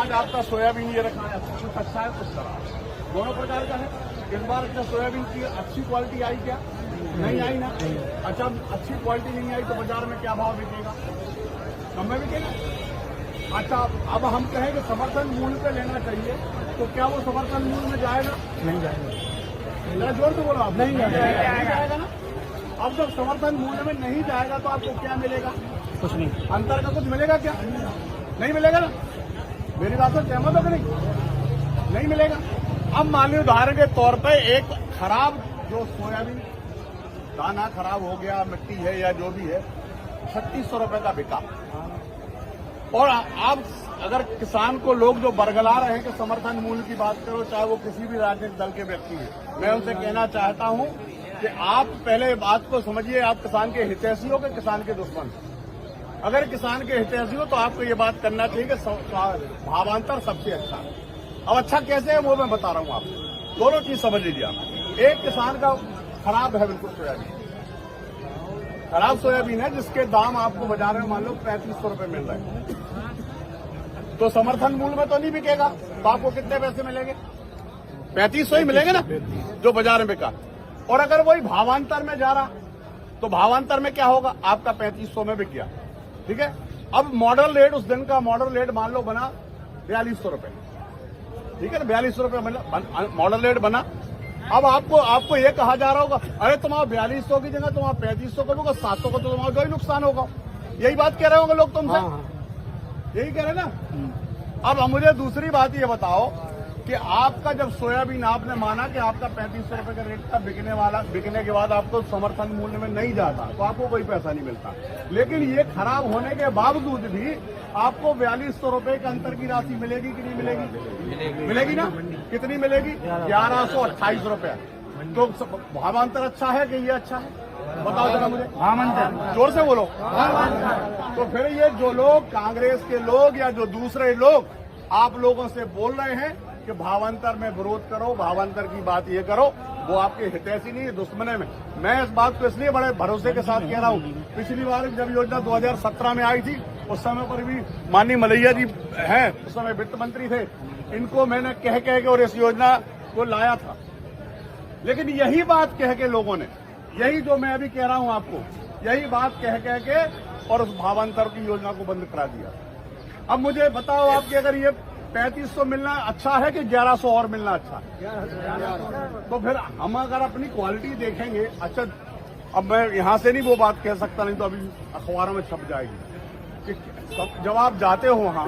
आज आपका सोयाबीन ये रखा है, कुछ अच्छा है कुछ खराब है, दोनों प्रकार का है। इस बार अच्छा सोयाबीन की अच्छी क्वालिटी आई क्या? नहीं आई ना। अच्छा, अच्छी क्वालिटी नहीं आई तो बाजार में क्या भाव बिकेगा? कम में बिकेगा। अच्छा, अब हम कहें कि समर्थन मूल्य पे लेना चाहिए तो क्या वो समर्थन मूल्य में जाएगा? नहीं जाएगा। मेरा जोर तो बोलो आप, नहीं जाएगा ना। अब जब समर्थन मूल्य में नहीं जाएगा तो आपको क्या मिलेगा? कुछ नहीं। अंतर का कुछ मिलेगा क्या? नहीं मिलेगा ना। मेरी बात से सहमत हो कि नहीं मिलेगा। अब मान लीजिए उदाहरण के तौर पे एक खराब जो सोयाबीन दाना खराब हो गया, मिट्टी है या जो भी है, 3600 रुपए का बिका। और आप अगर किसान को लोग जो बरगला रहे हैं कि समर्थन मूल्य की बात करो, चाहे वो किसी भी राजनीतिक दल के व्यक्ति हैं, मैं उनसे कहना चाहता हूं कि आप पहले बात को समझिए, आप किसान के हितैषी हो कि किसान के दुश्मन? अगर किसान के हितैषी हो तो आपको ये बात करना चाहिए कि भावांतर सबसे अच्छा है। अब अच्छा कैसे है वो मैं बता रहा हूं आपको, दोनों चीज समझ लीजिए आप। एक किसान का खराब है बिल्कुल सोयाबीन, खराब सोयाबीन है जिसके दाम आपको बाजार में मान लो 3500 रुपए मिल रहे हैं, तो समर्थन मूल्य में तो नहीं बिकेगा, तो आपको कितने पैसे मिलेंगे? 3500 ही मिलेंगे ना जो बाजार में बिका। और अगर वही भावांतर में जा रहा तो भावांतर में क्या होगा? आपका 3500 में बिक गया, ठीक है। अब मॉडल रेट, उस दिन का मॉडल रेट मान लो बना 4200 रुपए, ठीक है ना, 4200 रुपए मॉडल रेट बना। अब आपको ये कहा जा रहा होगा, अरे तुम्हारा 4200 की जगह तुम्हारा 3500 करोगे, 700 का तो तुम्हारा जो ही नुकसान होगा। यही बात कह रहे होंगे लोग तुमसे, यही कह रहे ना। अब मुझे दूसरी बात ये बताओ कि आपका जब सोयाबीन आपने माना कि आपका 3500 रुपए का रेट था बिकने के बाद आपको समर्थन मूल्य में नहीं जाता तो आपको कोई पैसा नहीं मिलता। लेकिन ये खराब होने के बावजूद भी आपको 4200 रुपए के अंतर की राशि मिलेगी कि नहीं मिलेगी? मिलेगी ना। कितनी मिलेगी? 1128 रुपए। तो भावांतर अच्छा है कि ये अच्छा है? बताओ जरा मुझे। भावांतर जोर से बोलो। तो फिर ये जो लोग कांग्रेस के लोग या जो दूसरे लोग आप लोगों से बोल रहे हैं कि भावांतर में विरोध करो, भावांतर की बात ये करो, वो आपके हितैषी नहीं है, दुश्मने में। मैं इस बात को इसलिए बड़े भरोसे के साथ कह रहा हूँ, पिछली बार जब योजना 2017 में आई थी उस समय पर भी माननीय मलैया जी हैं, उस समय वित्त मंत्री थे, इनको मैंने कह के और इस योजना को लाया था। लेकिन यही बात कह के लोगों ने, यही जो मैं अभी कह रहा हूं आपको, यही बात कह के और उस भावांतर की योजना को बंद करा दिया। अब मुझे बताओ आपकी, अगर ये 3500 मिलना अच्छा है कि 1100 और मिलना अच्छा है? तो फिर हम अगर अपनी क्वालिटी देखेंगे, अच्छा अब मैं यहां से नहीं वो बात कह सकता, नहीं तो अभी अखबारों में छप जाएगी कि जब आप जाते हो वहां